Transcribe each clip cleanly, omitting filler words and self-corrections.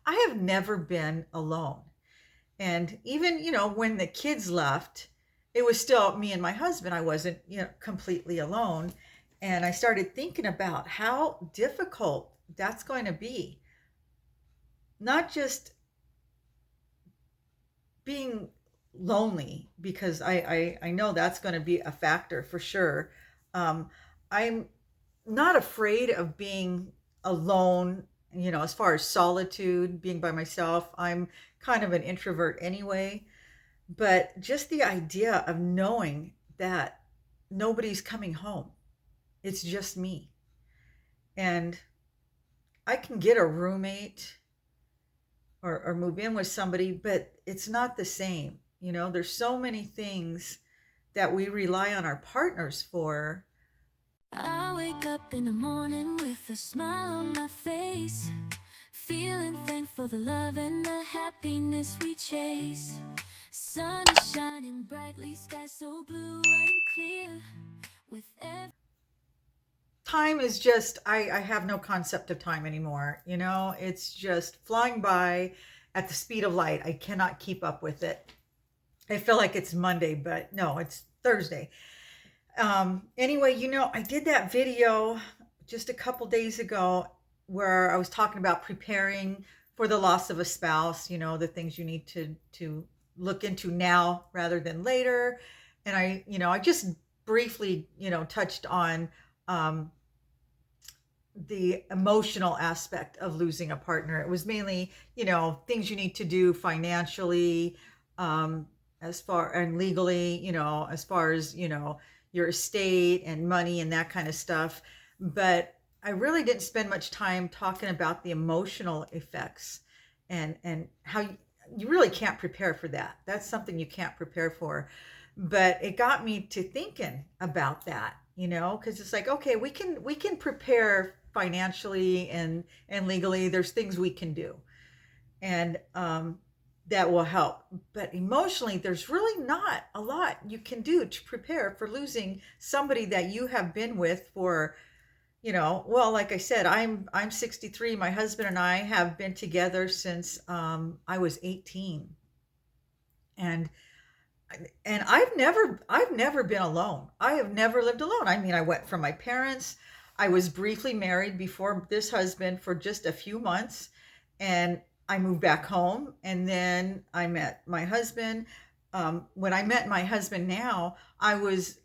I have never been alone. And even, when the kids left, it was still me and my husband. I wasn't, completely alone. And I started thinking about how difficult that's going to be. Not just being lonely, because I know that's going to be a factor for sure. Um, I'm not afraid of being alone, as far as solitude, being by myself. I'm kind of an introvert anyway, but just the idea of knowing that nobody's coming home, it's just me. And I can get a roommate or move in with somebody, but it's not the same. There's so many things that we rely on our partners for. I wake up in the morning with a smile on my face, feeling thankful for the love and the happiness we chase. Sun is shining brightly, sky so blue and clear. With every Time is just, I have no concept of time anymore. It's just flying by at the speed of light. I cannot keep up with it. I feel like it's Monday, but no, it's Thursday. Anyway, I did that video just a couple days ago where I was talking about preparing for the loss of a spouse, the things you need to look into now rather than later. And I just briefly, touched on um, the emotional aspect of losing a partner. It was mainly, things you need to do financially, as far and legally, as far as, your estate and money and that kind of stuff. But I really didn't spend much time talking about the emotional effects and how you really can't prepare for that. That's something you can't prepare for. But it got me to thinking about that, because it's like, okay, we can prepare financially and legally. There's things we can do, and that will help. But emotionally, there's really not a lot you can do to prepare for losing somebody that you have been with for, well, like I said, I'm 63. My husband and I have been together since I was 18. And I've never been alone. I have never lived alone. I mean, I went from my parents. I was briefly married before this husband for just a few months, and I moved back home, and then I met my husband. When I met my husband now, I was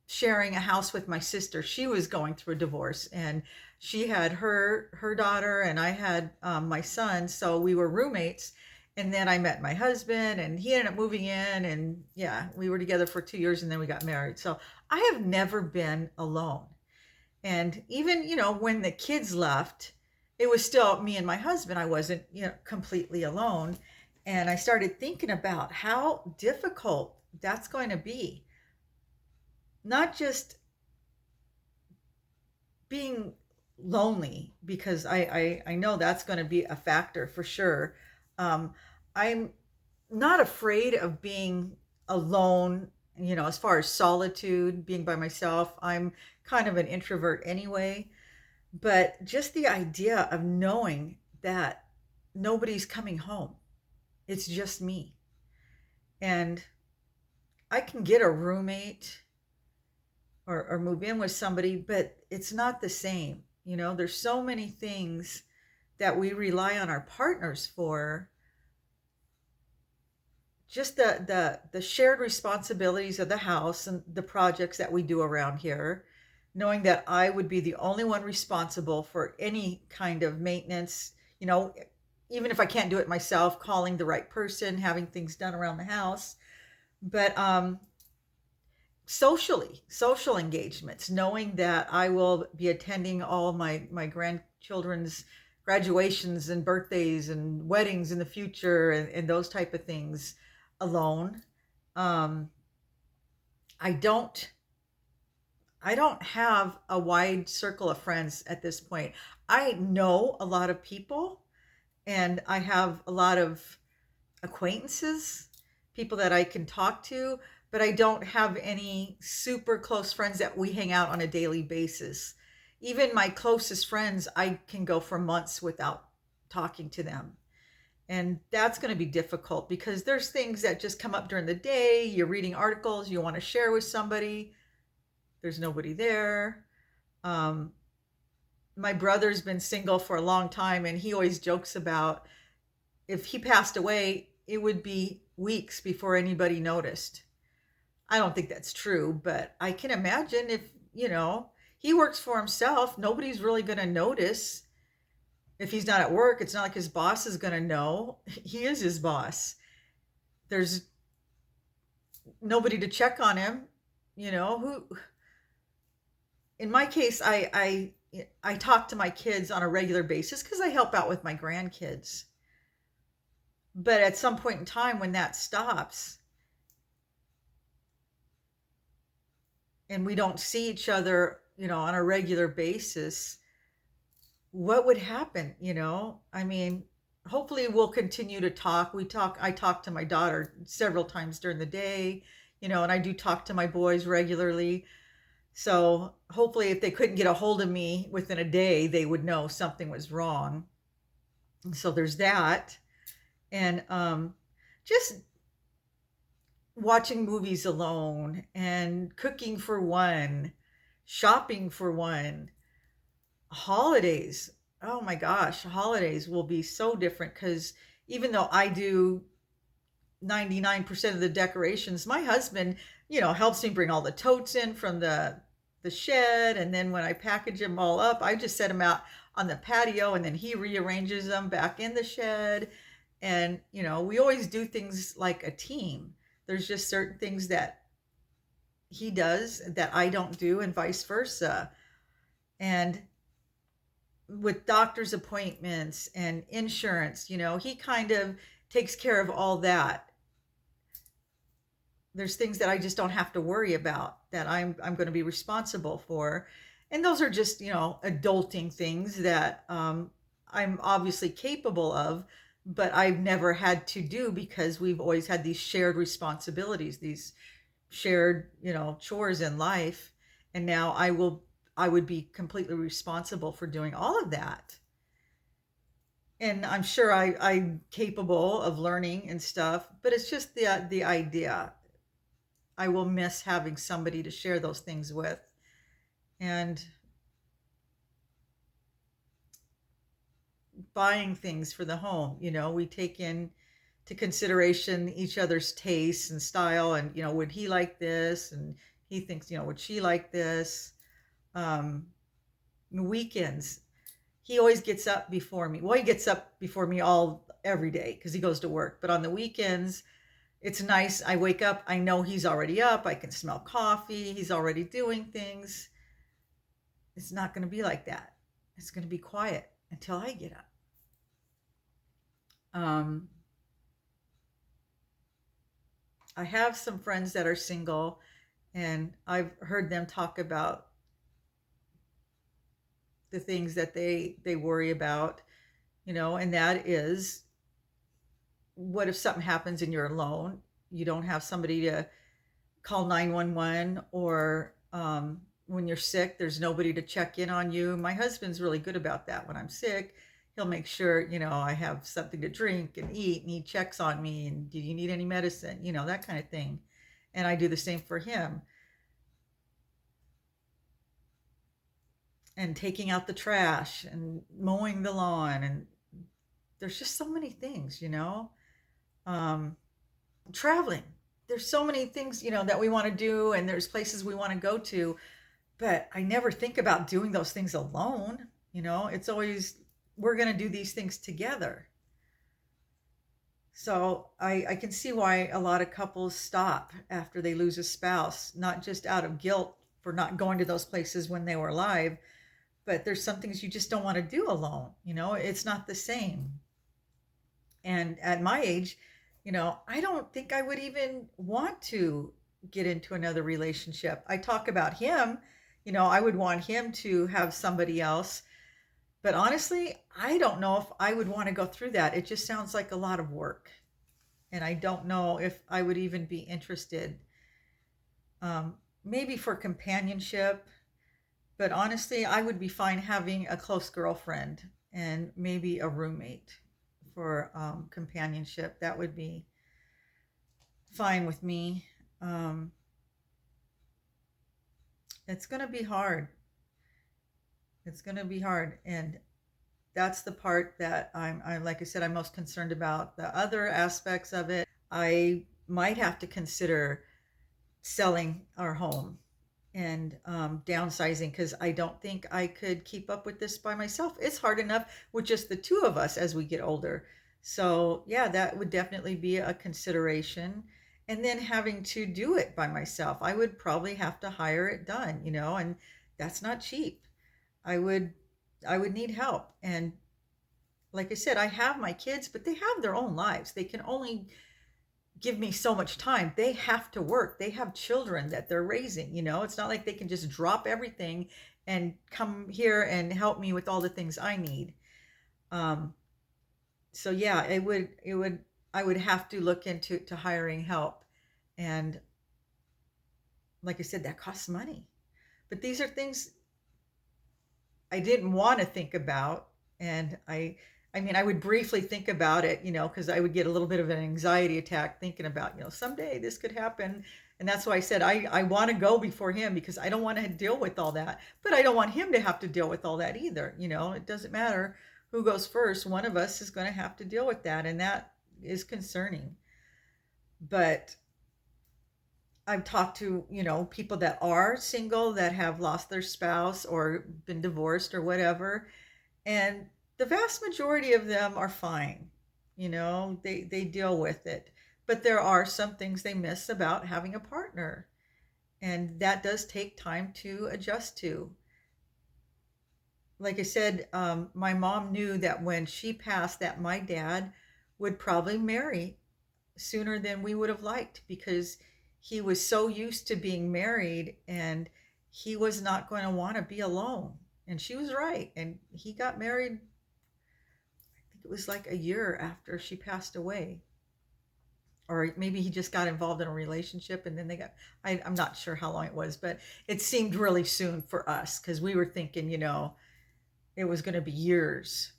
sharing a house with my sister. She was going through a divorce, and she had her daughter, and I had my son. So we were roommates. And then I met my husband, and he ended up moving in, and yeah, we were together for 2 years, and then we got married. So I have never been alone. And even, when the kids left, it was still me and my husband. I wasn't, completely alone. And I started thinking about how difficult that's going to be. Not just being lonely, because I know that's going to be a factor for sure. Um, I'm not afraid of being alone, as far as solitude, being by myself. I'm kind of an introvert anyway, but just the idea of knowing that nobody's coming home, it's just me. And I can get a roommate or move in with somebody, but it's not the same. There's so many things that we rely on our partners for. Just the shared responsibilities of the house and the projects that we do around here, knowing that I would be the only one responsible for any kind of maintenance, even if I can't do it myself, calling the right person, having things done around the house. But social engagements, knowing that I will be attending all my grandchildren's graduations and birthdays and weddings in the future, and those type of things alone. um i don't I don't have a wide circle of friends at this point. I know a lot of people, and I have a lot of acquaintances, people that I can talk to, but I don't have any super close friends that we hang out on a daily basis. Even my closest friends, I can go for months without talking to them. And that's going to be difficult because there's things that just come up during the day. You're reading articles you want to share with somebody, there's nobody there. Um, my brother's been single for a long time, and he always jokes about if he passed away, it would be weeks before anybody noticed. I don't think that's true, but I can imagine if, he works for himself, nobody's really going to notice. If he's not at work, it's not like his boss is going to know. He is his boss. There's nobody to check on him, who in my case I talk to my kids on a regular basis cuz I help out with my grandkids. But at some point in time when that stops and we don't see each other, on a regular basis, what would happen, I mean, hopefully we'll continue to talk. I talk to my daughter several times during the day, and I do talk to my boys regularly. So hopefully if they couldn't get a hold of me within a day, they would know something was wrong. So there's that. And just watching movies alone and cooking for one, shopping for one, holidays. Oh my gosh, holidays will be so different because even though I do 99% of the decorations, my husband, helps me bring all the totes in from the shed, and then when I package them all up, I just set them out on the patio, and then he rearranges them back in the shed. And we always do things like a team. There's just certain things that he does that I don't do, and vice versa. And with doctor's appointments and insurance, he kind of takes care of all that. There's things that I just don't have to worry about that I'm going to be responsible for. And those are just, adulting things that I'm obviously capable of, but I've never had to do because we've always had these shared responsibilities, these shared, chores in life. And now I would be completely responsible for doing all of that. And I'm sure I'm capable of learning and stuff, but it's just the idea. I will miss having somebody to share those things with. And buying things for the home, we take in to consideration each other's tastes and style, and would he like this, and he thinks, would she like this. um Weekends, he always gets up before me. Well, he gets up before me all every day because he goes to work, but on the weekends it's nice. I wake up, I know he's already up, I can smell coffee, he's already doing things. It's not going to be like that. It's going to be quiet until I get up. um I have some friends that are single, and I've heard them talk about the things that they worry about, and that is, what if something happens and you're alone? You don't have somebody to call 911, or when you're sick, there's nobody to check in on you. My husband's really good about that. When I'm sick, he'll make sure, I have something to drink and eat, and he checks on me, and do you need any medicine, that kind of thing. And I do the same for him. And taking out the trash and mowing the lawn, and there's just so many things, um traveling. There's so many things, that we want to do, and there's places we want to go to, but I never think about doing those things alone. It's always, we're going to do these things together. So I can see why a lot of couples stop after they lose a spouse, not just out of guilt for not going to those places when they were alive, but there's some things you just don't want to do alone. It's not the same. And at my age, I don't think I would even want to get into another relationship. I talk about him, I would want him to have somebody else. But honestly, I don't know if I would want to go through that. It just sounds like a lot of work. And I don't know if I would even be interested. Maybe for companionship. But honestly, I would be fine having a close girlfriend and maybe a roommate for companionship. That would be fine with me. Um, it's going to be hard. It's going to be hard. And that's the part that like I said, I'm most concerned about. The other aspects of it, I might have to consider selling our home and downsizing, because I don't think I could keep up with this by myself. It's hard enough with just the two of us as we get older. So, yeah, that would definitely be a consideration. And then having to do it by myself, I would probably have to hire it done, and that's not cheap. I would I would need help. And like I said, I have my kids, but they have their own lives. They can only give me so much time. They have to work. They have children that they're raising. It's not like they can just drop everything and come here and help me with all the things I need. Um, so yeah, I would have to look into to hiring help. And like I said, that costs money. But these are things I didn't want to think about. And I mean, I would briefly think about it, because I would get a little bit of an anxiety attack thinking about, someday this could happen. And that's why I said I want to go before him, because I don't want to deal with all that. But I don't want him to have to deal with all that either. It doesn't matter who goes first. One of us is going to have to deal with that. And that is concerning. But I've talked to, people that are single that have lost their spouse or been divorced or whatever. And the vast majority of them are fine. They deal with it. But there are some things they miss about having a partner. And that does take time to adjust to. Like I said, my mom knew that when she passed, that my dad would probably marry sooner than we would have liked, because he was so used to being married, and he was not going to want to be alone. And she was right. And he got married, I think it was like a year after she passed away. Or maybe he just got involved in a relationship and then they got, I'm not sure how long it was, but it seemed really soon for us, because we were thinking, it was going to be years.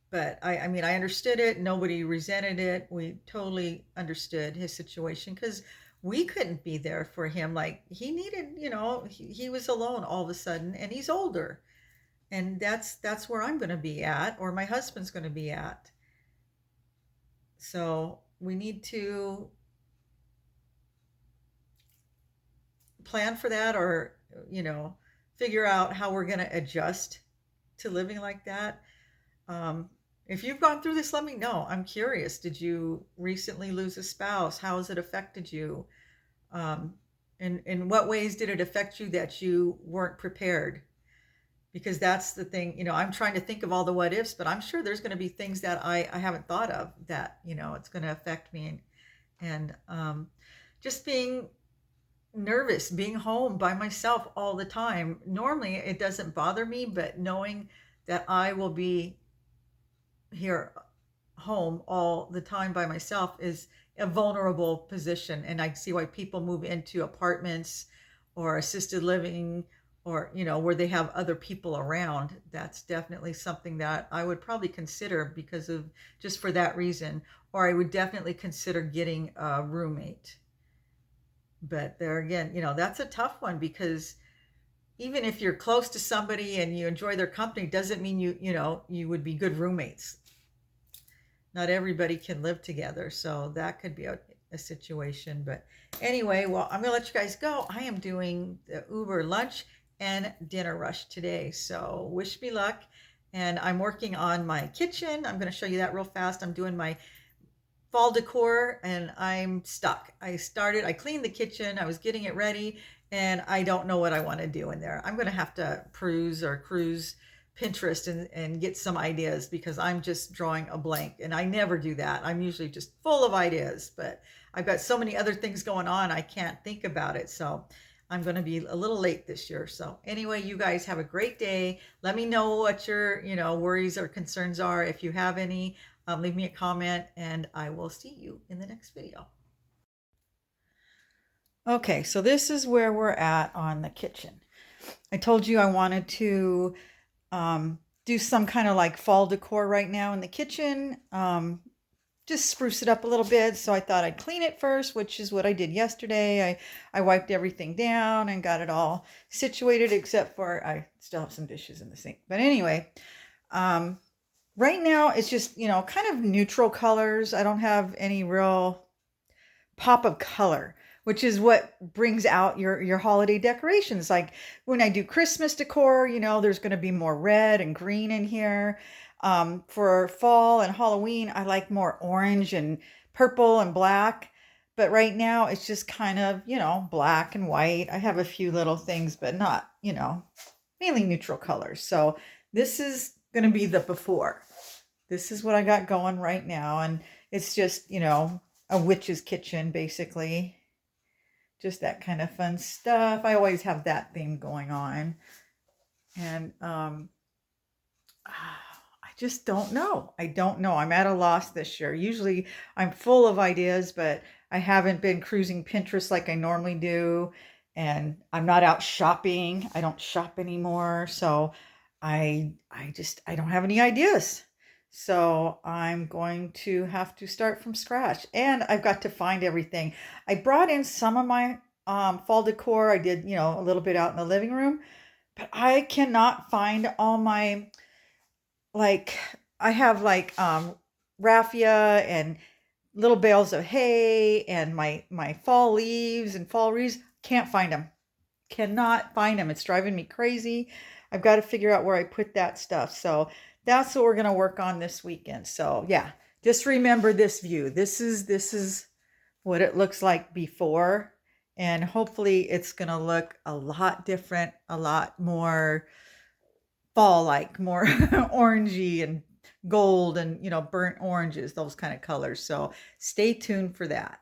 But I mean, I understood it. Nobody resented it. We totally understood his situation, because we couldn't be there for him. Like he needed, he was alone all of a sudden, and he's older. And that's where I'm going to be at, or my husband's going to be at. So we need to plan for that, or, figure out how we're going to adjust to living like that. If you've gone through this, let me know. I'm curious. Did you recently lose a spouse? How has it affected you? Um, and in what ways did it affect you that you weren't prepared? Because that's the thing, I'm trying to think of all the what ifs, but I'm sure there's going to be things that I haven't thought of that, it's going to affect me. And just being nervous, being home by myself all the time. Normally it doesn't bother me, but knowing that I will be here home all the time by myself is a vulnerable position. And I see why people move into apartments or assisted living, or where they have other people around. That's definitely something that I would probably consider, because of just for that reason. Or I would definitely consider getting a roommate. But there again, that's a tough one, because even if you're close to somebody and you enjoy their company, doesn't mean you would be good roommates. Not everybody can live together, so that could be a situation. But anyway, well, I'm gonna let you guys go. I am doing the Uber lunch and dinner rush today, so wish me luck. And I'm working on my kitchen. I'm going to show you that real fast. I'm doing my fall decor and I'm stuck. I cleaned the kitchen, I was getting it ready, and I don't know what I want to do in there. I'm going to have to cruise Pinterest and get some ideas, because I'm just drawing a blank, and I never do that. I'm usually just full of ideas, but I've got so many other things going on, I can't think about it. So I'm going to be a little late this year. So anyway, you guys have a great day. Let me know what your, worries or concerns are. If you have any, leave me a comment, and I will see you in the next video. Okay, so this is where we're at on the kitchen. I told you I wanted to do some kind of like fall decor right now in the kitchen. Just spruce it up a little bit. So I thought I'd clean it first, which is what I did yesterday. I wiped everything down and got it all situated, except for I still have some dishes in the sink. But anyway, um, right now it's just, kind of neutral colors. I don't have any real pop of color, which is what brings out your holiday decorations. Like when I do Christmas decor, there's going to be more red and green in here. For fall and Halloween, I like more orange and purple and black. But right now, it's just kind of, black and white. I have a few little things, but not, mainly neutral colors. So this is going to be the before. This is what I got going right now. And it's just, a witch's kitchen, basically. Just that kind of fun stuff. I always have that theme going on. And I just don't know. I don't know. I'm at a loss this year. Usually I'm full of ideas, but I haven't been cruising Pinterest like I normally do. And I'm not out shopping. I don't shop anymore. So I don't have any ideas. So I'm going to have to start from scratch. And I've got to find everything. I brought in some of my fall decor. I did, a little bit out in the living room, but I cannot find all my, like, I have like raffia and little bales of hay and my fall leaves and fall wreaths. Can't find them. Cannot find them. It's driving me crazy. I've got to figure out where I put that stuff. So that's what we're going to work on this weekend. So yeah, just remember this view. This is what it looks like before. And hopefully it's going to look a lot different, a lot more fall-like, more orangey and gold and, burnt oranges, those kind of colors. So stay tuned for that.